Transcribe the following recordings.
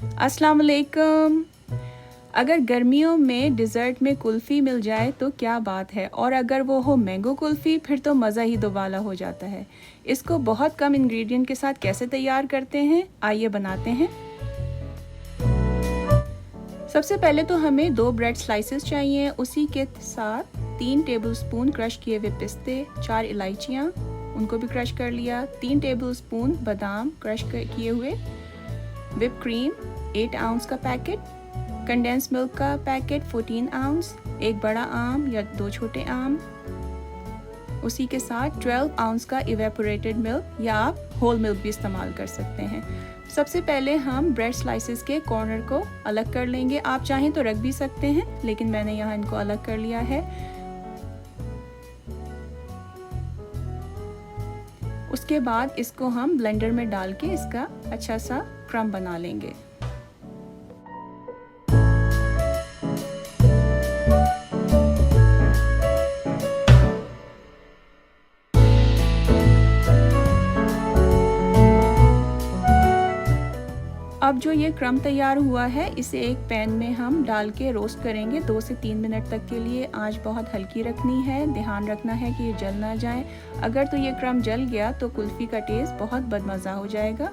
अस्सलाम वालेकुम। अगर गर्मियों में डिज़र्ट में कुल्फ़ी मिल जाए तो क्या बात है, और अगर वो हो मैंगो कुल्फ़ी फिर तो मज़ा ही दोबाला हो जाता है। इसको बहुत कम इंग्रेडिएंट के साथ कैसे तैयार करते हैं, आइए बनाते हैं। सबसे पहले तो हमें 2 ब्रेड स्लाइसेस चाहिए, उसी के साथ 3 टेबलस्पून क्रश किए हुए पिस्ते, 4 इलायचियाँ, उनको भी क्रश कर लिया, 3 टेबलस्पून बादाम क्रश किए हुए, व्हिप क्रीम 8 आउंस का पैकेट, कंडेंस मिल्क का पैकेट 14 आउंस, एक बड़ा आम या 2 छोटे आम, उसी के साथ 12 आउंस का इवेपोरेटेड मिल्क या आप होल मिल्क भी इस्तेमाल कर सकते हैं। सबसे पहले हम ब्रेड स्लाइसेस के कॉर्नर को अलग कर लेंगे। आप चाहें तो रख भी सकते हैं, लेकिन मैंने यहाँ इनको अलग कर लिया है। उसके बाद इसको हम ब्लेंडर में डाल के इसका अच्छा सा क्रम बना लेंगे। अब जो ये क्रम तैयार हुआ है, इसे एक पैन में हम डाल के रोस्ट करेंगे 2 से 3 मिनट तक के लिए। आंच बहुत हल्की रखनी है, ध्यान रखना है कि ये जल ना जाए। अगर तो ये क्रम जल गया तो कुल्फ़ी का टेस्ट बहुत बदमज़ा हो जाएगा।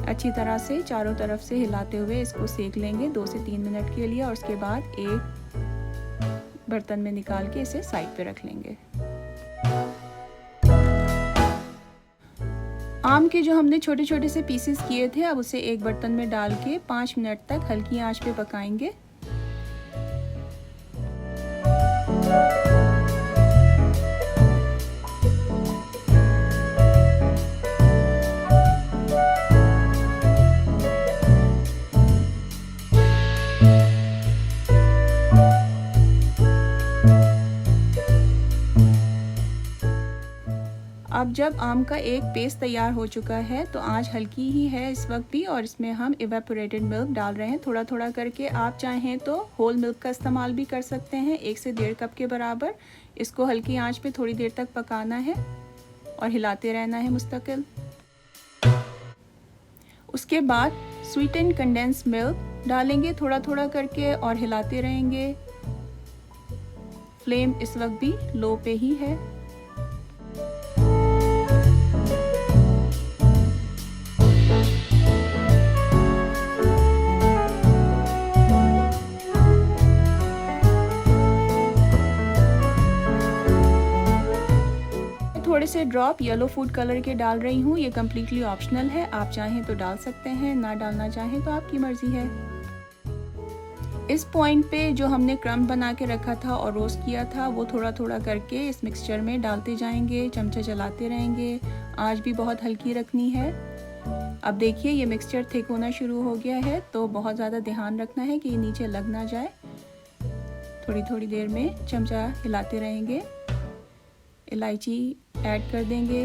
अच्छी तरह से चारों तरफ से हिलाते हुए इसको सेक लेंगे 2 से 3 मिनट के लिए, और उसके बाद एक बर्तन में निकाल के इसे साइड पे रख लेंगे। आम के जो हमने छोटे छोटे से पीसेस किए थे, अब उसे एक बर्तन में डाल के 5 मिनट तक हल्की आंच पे पकाएंगे। अब जब आम का एक पेस्ट तैयार हो चुका है तो आंच हल्की ही है इस वक्त भी, और इसमें हम इवेपोरेटेड मिल्क डाल रहे हैं थोड़ा थोड़ा करके। आप चाहें तो होल मिल्क का इस्तेमाल भी कर सकते हैं, 1 से 1.5 कप के बराबर। इसको हल्की आंच पे थोड़ी देर तक पकाना है और हिलाते रहना है मुस्तकिल। उसके बाद स्वीटेंड कंडेंस मिल्क डालेंगे थोड़ा थोड़ा करके और हिलाते रहेंगे। फ्लेम इस वक्त भी लो पे ही है। थोड़े से ड्रॉप येलो फूड कलर के डाल रही हूँ, ये कम्प्लीटली ऑप्शनल है। आप चाहें तो डाल सकते हैं, ना डालना चाहें तो आपकी मर्जी है। इस पॉइंट पे जो हमने क्रम्ब बना के रखा था और रोस्ट किया था, वो थोड़ा थोड़ा करके इस मिक्सचर में डालते जाएंगे, चमचा चलाते रहेंगे। आंच भी बहुत हल्की रखनी है। अब देखिए ये मिक्सचर थिक होना शुरू हो गया है, तो बहुत ज़्यादा ध्यान रखना है कि ये नीचे लग ना जाए। थोड़ी थोड़ी देर में चमचा हिलाते रहेंगे। इलायची ऐड कर देंगे,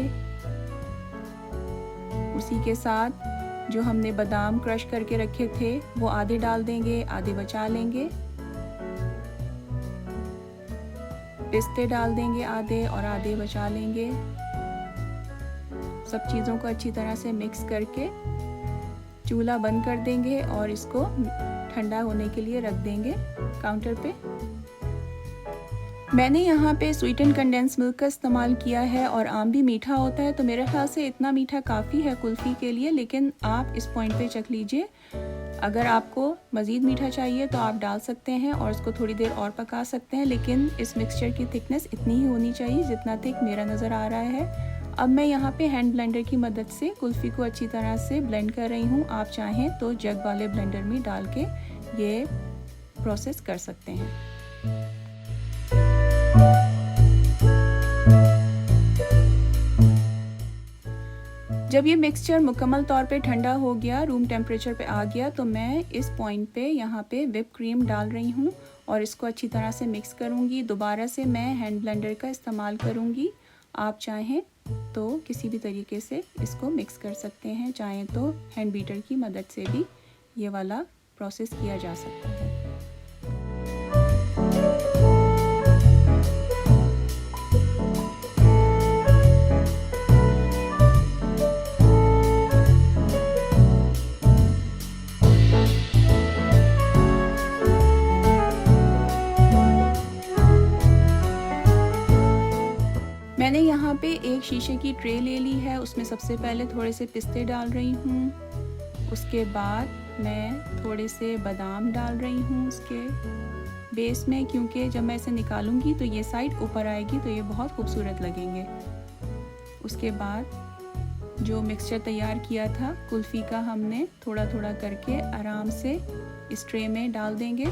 उसी के साथ जो हमने बादाम क्रश करके रखे थे वो आधे डाल देंगे, आधे बचा लेंगे। पिस्ते डाल देंगे आधे और आधे बचा लेंगे। सब चीज़ों को अच्छी तरह से मिक्स करके चूल्हा बंद कर देंगे और इसको ठंडा होने के लिए रख देंगे काउंटर पे। मैंने यहाँ पे स्वीटेंड कंडेंस मिल्क का इस्तेमाल किया है और आम भी मीठा होता है, तो मेरे ख्याल से इतना मीठा काफ़ी है कुल्फ़ी के लिए, लेकिन आप इस पॉइंट पे चख लीजिए। अगर आपको मज़ीद मीठा चाहिए तो आप डाल सकते हैं और इसको थोड़ी देर और पका सकते हैं, लेकिन इस मिक्सचर की थिकनेस इतनी ही होनी चाहिए जितना थिक मेरा नज़र आ रहा है। अब मैं यहाँ पे हैंड ब्लेंडर की मदद से कुल्फ़ी को अच्छी तरह से ब्लेंड कर रही हूँ। आप चाहें तो जग वाले ब्लेंडर में डाल के ये प्रोसेस कर सकते हैं। जब ये मिक्सचर मुकम्मल तौर पे ठंडा हो गया, रूम टेम्परेचर पे आ गया, तो मैं इस पॉइंट पे यहाँ पे व्हिप क्रीम डाल रही हूँ और इसको अच्छी तरह से मिक्स करूँगी। दोबारा से मैं हैंड ब्लेंडर का इस्तेमाल करूँगी। आप चाहें तो किसी भी तरीके से इसको मिक्स कर सकते हैं, चाहें तो हैंड बीटर की मदद से भी ये वाला प्रोसेस किया जा सकता है। शीशे की ट्रे ले ली है, उसमें सबसे पहले थोड़े से पिस्ते डाल रही हूँ। उसके बाद मैं थोड़े से बादाम डाल रही हूँ उसके बेस में, क्योंकि जब मैं इसे निकालूंगी तो ये साइड ऊपर आएगी तो ये बहुत खूबसूरत लगेंगे। उसके बाद जो मिक्सचर तैयार किया था कुल्फ़ी का, हमने थोड़ा थोड़ा करके आराम से इस ट्रे में डाल देंगे।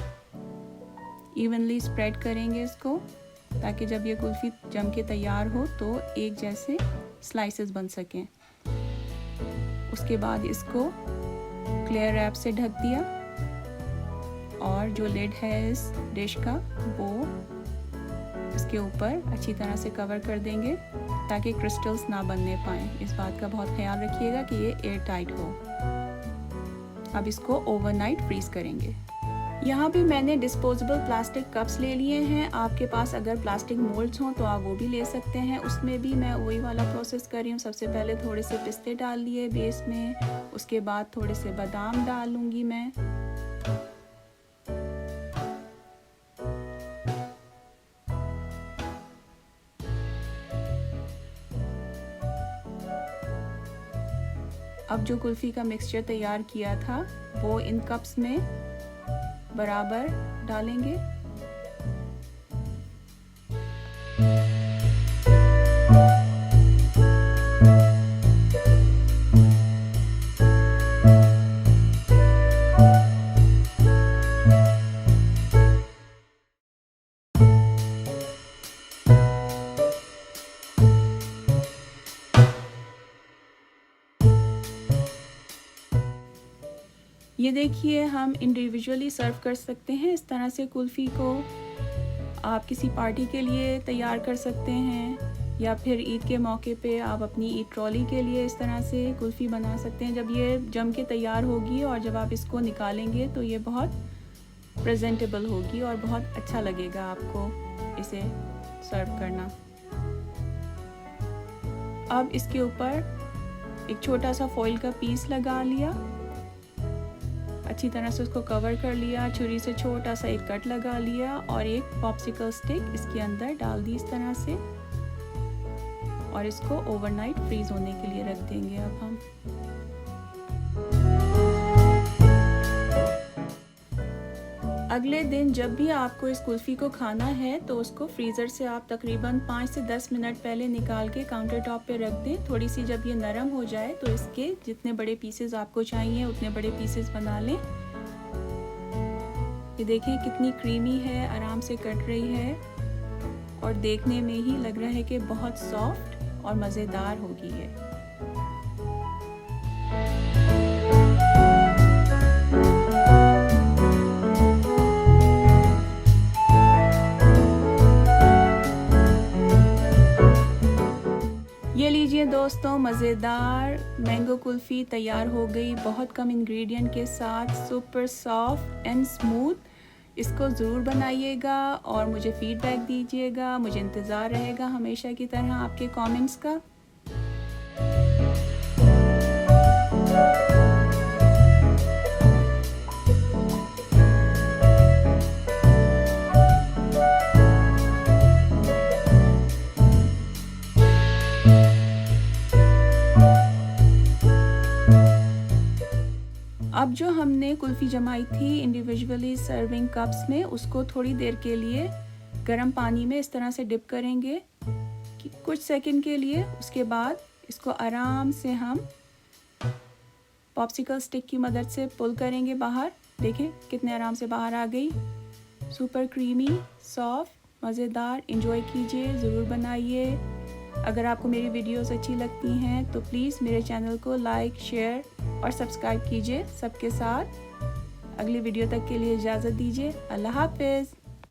इवनली स्प्रेड करेंगे इसको, ताकि जब ये कुल्फ़ी जम के तैयार हो तो एक जैसे स्लाइसेस बन सकें। उसके बाद इसको क्लियर रैप से ढक दिया और जो लिड है इस डिश का वो इसके ऊपर अच्छी तरह से कवर कर देंगे ताकि क्रिस्टल्स ना बनने पाएँ। इस बात का बहुत ख्याल रखिएगा कि ये एयर टाइट हो। अब इसको ओवरनाइट फ्रीज़ करेंगे। यहाँ भी मैंने डिस्पोजेबल प्लास्टिक कप्स ले लिए हैं। आपके पास अगर प्लास्टिक मोल्ड्स हों तो आप वो भी ले सकते हैं। उसमें भी मैं वही वाला प्रोसेस कर रही हूँ। सबसे पहले थोड़े से पिस्ते डाल लिए बेस में, उसके बाद थोड़े से बादाम डाल लूँगी मैं। अब जो कुल्फ़ी का मिक्सचर तैयार किया था वो इन कप्स में बराबर डालेंगे। ये देखिए, हम इंडिविजुअली सर्व कर सकते हैं इस तरह से कुल्फ़ी को। आप किसी पार्टी के लिए तैयार कर सकते हैं या फिर ईद के मौके पे आप अपनी ईद ट्रॉली के लिए इस तरह से कुल्फ़ी बना सकते हैं। जब ये जम के तैयार होगी और जब आप इसको निकालेंगे तो ये बहुत प्रेजेंटेबल होगी और बहुत अच्छा लगेगा आपको इसे सर्व करना। अब इसके ऊपर एक छोटा सा फॉइल का पीस लगा लिया, अच्छी तरह से उसको कवर कर लिया, छुरी से छोटा सा एक कट लगा लिया और एक पॉप्सिकल स्टिक इसके अंदर डाल दी इस तरह से, और इसको ओवरनाइट फ्रीज होने के लिए रख देंगे। अब हम अगले दिन जब भी आपको इस कुल्फ़ी को खाना है तो उसको फ्रीज़र से आप तकरीबन 5 से 10 मिनट पहले निकाल के काउंटर टॉप पे रख दें। थोड़ी सी जब ये नरम हो जाए तो इसके जितने बड़े पीसेस आपको चाहिए उतने बड़े पीसेस बना लें। ये देखें कितनी क्रीमी है, आराम से कट रही है और देखने में ही लग रहा है कि बहुत सॉफ्ट और मज़ेदार होगी ये। ये लीजिए दोस्तों, मज़ेदार मैंगो कुल्फ़ी तैयार हो गई, बहुत कम इंग्रेडिएंट के साथ, सुपर सॉफ्ट एंड स्मूथ। इसको ज़रूर बनाइएगा और मुझे फ़ीडबैक दीजिएगा। मुझे इंतज़ार रहेगा हमेशा की तरह आपके कमेंट्स का। अब जो हमने कुल्फ़ी जमाई थी इंडिविजुअली सर्विंग कप्स में, उसको थोड़ी देर के लिए गर्म पानी में इस तरह से डिप करेंगे कुछ सेकंड के लिए। उसके बाद इसको आराम से हम पॉप्सिकल स्टिक की मदद से पुल करेंगे बाहर। देखें कितने आराम से बाहर आ गई, सुपर क्रीमी, सॉफ्ट, मज़ेदार। एंजॉय कीजिए, ज़रूर बनाइए। अगर आपको मेरी वीडियोस अच्छी लगती हैं तो प्लीज़ मेरे चैनल को लाइक, शेयर और सब्सक्राइब कीजिए सबके साथ। अगली वीडियो तक के लिए इजाज़त दीजिए। अल्लाह हाफ़िज़।